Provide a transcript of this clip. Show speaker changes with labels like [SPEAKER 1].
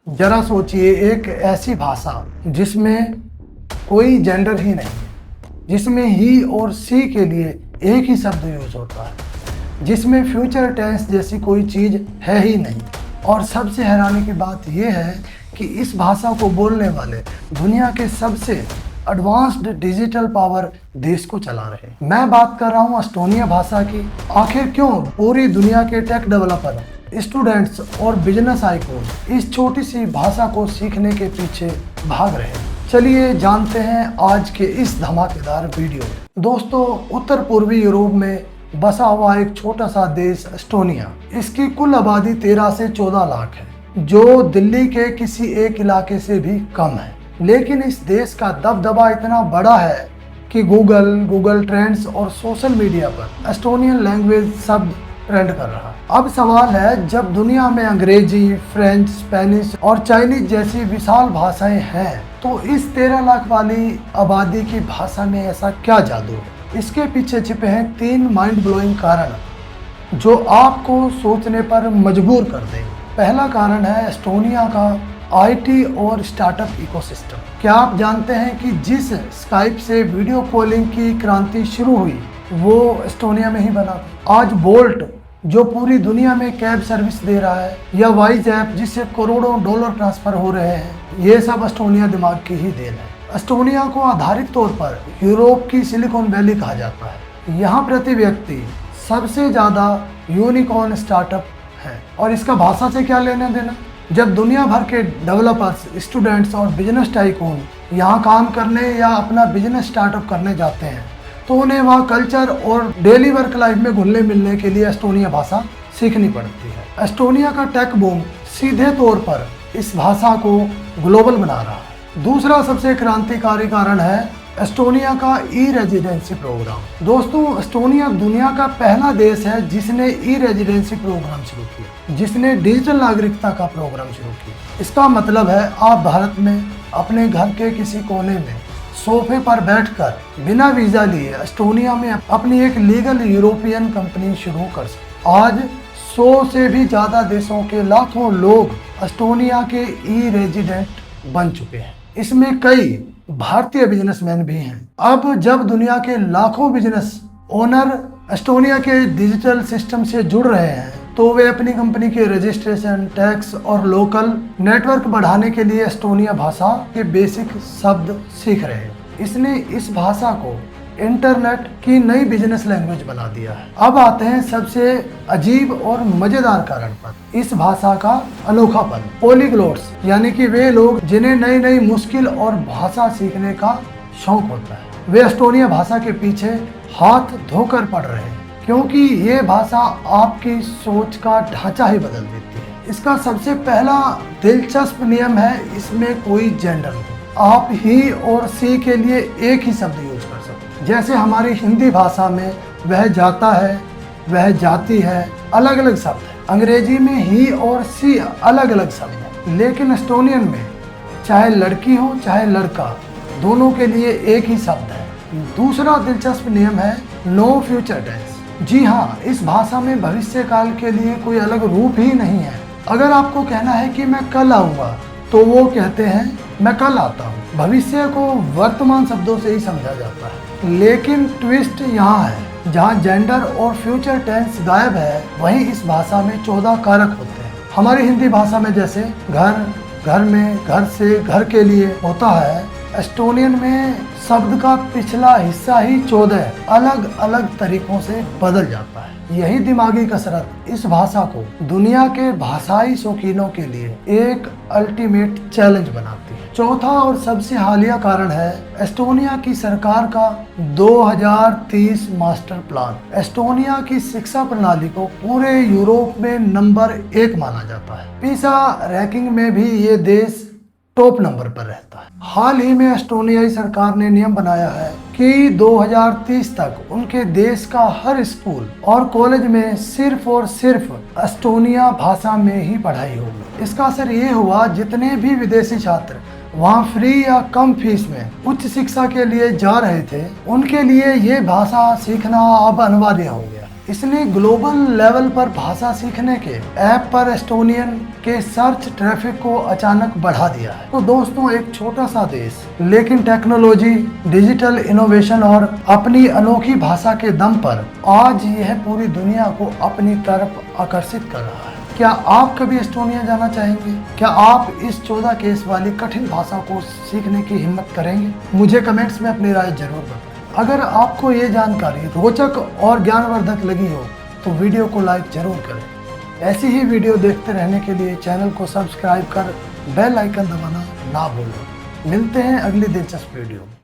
[SPEAKER 1] जरा सोचिए, एक ऐसी भाषा जिसमें कोई जेंडर ही नहीं है, जिसमें ही और सी के लिए एक ही शब्द यूज होता है, जिसमें फ्यूचर टेंस जैसी कोई चीज़ है ही नहीं। और सबसे हैरानी की बात यह है कि इस भाषा को बोलने वाले दुनिया के सबसे एडवांस्ड डिजिटल पावर देश को चला रहे हैं। मैं बात कर रहा हूँ एस्टोनिया भाषा की। आखिर क्यों पूरी दुनिया के टेक डेवलपर, स्टूडेंट्स और बिजनेस आइकॉन इस छोटी सी भाषा को सीखने के पीछे भाग रहे हैं? चलिए जानते हैं आज के इस धमाकेदार वीडियो में। दोस्तों, उत्तर पूर्वी यूरोप में बसा हुआ एक छोटा सा देश एस्टोनिया, इसकी कुल आबादी 13 से 14 लाख है, जो दिल्ली के किसी एक इलाके से भी कम है। लेकिन इस देश का दबदबा इतना बड़ा है कि गूगल ट्रेंड्स और सोशल मीडिया पर एस्टोनियन लैंग्वेज शब्द ट्रेंड कर रहा है। अब सवाल है, जब दुनिया में अंग्रेजी, फ्रेंच, स्पेनिश और चाइनीज जैसी विशाल भाषाएं हैं, तो इस 13 लाख वाली आबादी की भाषा में ऐसा क्या जादू है? इसके पीछे छिपे हैं 3 माइंड ब्लोइंग कारण जो आपको सोचने पर मजबूर कर देंगे। पहला कारण है एस्टोनिया का आईटी और स्टार्टअप इकोसिस्टम। क्या आप जानते हैं कि जिस स्काइप से वीडियो कॉलिंग की क्रांति शुरू हुई वो एस्टोनिया में ही बना? आज बोल्ट जो पूरी दुनिया में कैब सर्विस दे रहा है, या वाइज ऐप जिससे करोड़ों डॉलर ट्रांसफर हो रहे हैं, ये सब एस्टोनिया दिमाग की ही देन है। एस्टोनिया को आधारित तौर पर यूरोप की सिलिकॉन वैली कहा जाता है। यहाँ प्रति व्यक्ति सबसे ज़्यादा यूनिकॉर्न स्टार्टअप है। और इसका भाषा से क्या लेना देना? जब दुनिया भर के डेवलपर्स, स्टूडेंट्स और बिजनेस टाइकून यहाँ काम करने या अपना बिजनेस स्टार्टअप करने जाते हैं, तो उन्हें वहाँ कल्चर और डेली वर्क लाइफ में घुलने मिलने के लिए एस्टोनिया भाषा सीखनी पड़ती है। एस्टोनिया का टेक बूम सीधे तौर पर इस भाषा को ग्लोबल बना रहा है। दूसरा सबसे क्रांतिकारी कारण है एस्टोनिया का ई रेजिडेंसी प्रोग्राम। दोस्तों, एस्टोनिया दुनिया का पहला देश है जिसने ई रेजिडेंसी प्रोग्राम शुरू किया, जिसने डिजिटल नागरिकता का प्रोग्राम शुरू किया। इसका मतलब है आप भारत में अपने घर के किसी कोने में सोफे पर बैठकर बिना वीजा लिए एस्टोनिया में अपनी एक लीगल यूरोपियन कंपनी शुरू कर सकते। आज 100 से भी ज़्यादा देशों के लाखों लोग एस्टोनिया के ई रेजिडेंट बन चुके हैं। इसमें कई भारतीय बिजनेसमैन भी हैं। अब जब दुनिया के लाखों बिजनेस ओनर एस्टोनिया के डिजिटल सिस्टम से जुड़ रहे हैं, तो वे अपनी कंपनी के रजिस्ट्रेशन, टैक्स और लोकल नेटवर्क बढ़ाने के लिए एस्टोनिया भाषा के बेसिक शब्द सीख रहे हैं। इसने इस भाषा को इंटरनेट की नई बिजनेस लैंग्वेज बना दिया है। अब आते हैं सबसे अजीब और मजेदार कारण पर, इस भाषा का अनोखापन। पॉलीग्लोट्स यानी कि वे लोग जिन्हें नई नई मुश्किल और भाषा सीखने का शौक होता है, वे एस्टोनिया भाषा के पीछे हाथ धोकर पड़ रहे हैं, क्योंकि ये भाषा आपकी सोच का ढांचा ही बदल देती है। इसका सबसे पहला दिलचस्प नियम है, इसमें कोई जेंडर नहीं। आप ही और सी के लिए एक ही शब्द यूज कर सकते हैं। जैसे हमारी हिंदी भाषा में वह जाता है, वह जाती है, अलग अलग शब्द है। अंग्रेजी में ही और सी अलग अलग शब्द है, लेकिन एस्टोनियन में चाहे लड़की हो चाहे लड़का, दोनों के लिए एक ही शब्द है। दूसरा दिलचस्प नियम है नो फ्यूचर टेंस। जी हाँ, इस भाषा में भविष्य काल के लिए कोई अलग रूप ही नहीं है। अगर आपको कहना है कि मैं कल आऊँगा, तो वो कहते हैं मैं कल आता हूँ। भविष्य को वर्तमान शब्दों से ही समझा जाता है। लेकिन ट्विस्ट यहाँ है, जहाँ जेंडर और फ्यूचर टेंस गायब है, वहीं इस भाषा में 14 कारक होते हैं। हमारी हिंदी भाषा में जैसे घर, घर में, घर से, घर के लिए होता है, एस्टोनियन में शब्द का पिछला हिस्सा ही 14 अलग अलग तरीकों से बदल जाता है। यही दिमागी कसरत इस भाषा को दुनिया के भाषाई शौकीनों के लिए एक अल्टीमेट चैलेंज बनाती है। चौथा और सबसे हालिया कारण है एस्टोनिया की सरकार का 2030 मास्टर प्लान। एस्टोनिया की शिक्षा प्रणाली को पूरे यूरोप में नंबर 1 माना जाता है। पीसा रैंकिंग में भी ये देश टॉप नंबर पर रहता है। हाल ही में एस्टोनियाई सरकार ने नियम बनाया है कि 2030 तक उनके देश का हर स्कूल और कॉलेज में सिर्फ और सिर्फ एस्टोनिया भाषा में ही पढ़ाई होगी। इसका असर ये हुआ, जितने भी विदेशी छात्र वहाँ फ्री या कम फीस में उच्च शिक्षा के लिए जा रहे थे, उनके लिए ये भाषा सीखना अब अनिवार्य हो गया। इसने ग्लोबल लेवल पर भाषा सीखने के ऐप पर एस्टोनियन के सर्च ट्रैफिक को अचानक बढ़ा दिया है। तो दोस्तों, एक छोटा सा देश लेकिन टेक्नोलॉजी, डिजिटल इनोवेशन और अपनी अनोखी भाषा के दम पर आज यह पूरी दुनिया को अपनी तरफ आकर्षित कर रहा है। क्या आप कभी एस्टोनिया जाना चाहेंगे? क्या आप इस 14 केस वाली कठिन भाषा को सीखने की हिम्मत करेंगे? मुझे कमेंट्स में अपनी राय जरूर बताएं। अगर आपको ये जानकारी रोचक और ज्ञानवर्धक लगी हो तो वीडियो को लाइक जरूर करें। ऐसी ही वीडियो देखते रहने के लिए चैनल को सब्सक्राइब कर बेल आइकन दबाना ना भूलें। मिलते हैं अगली दिलचस्प वीडियो में।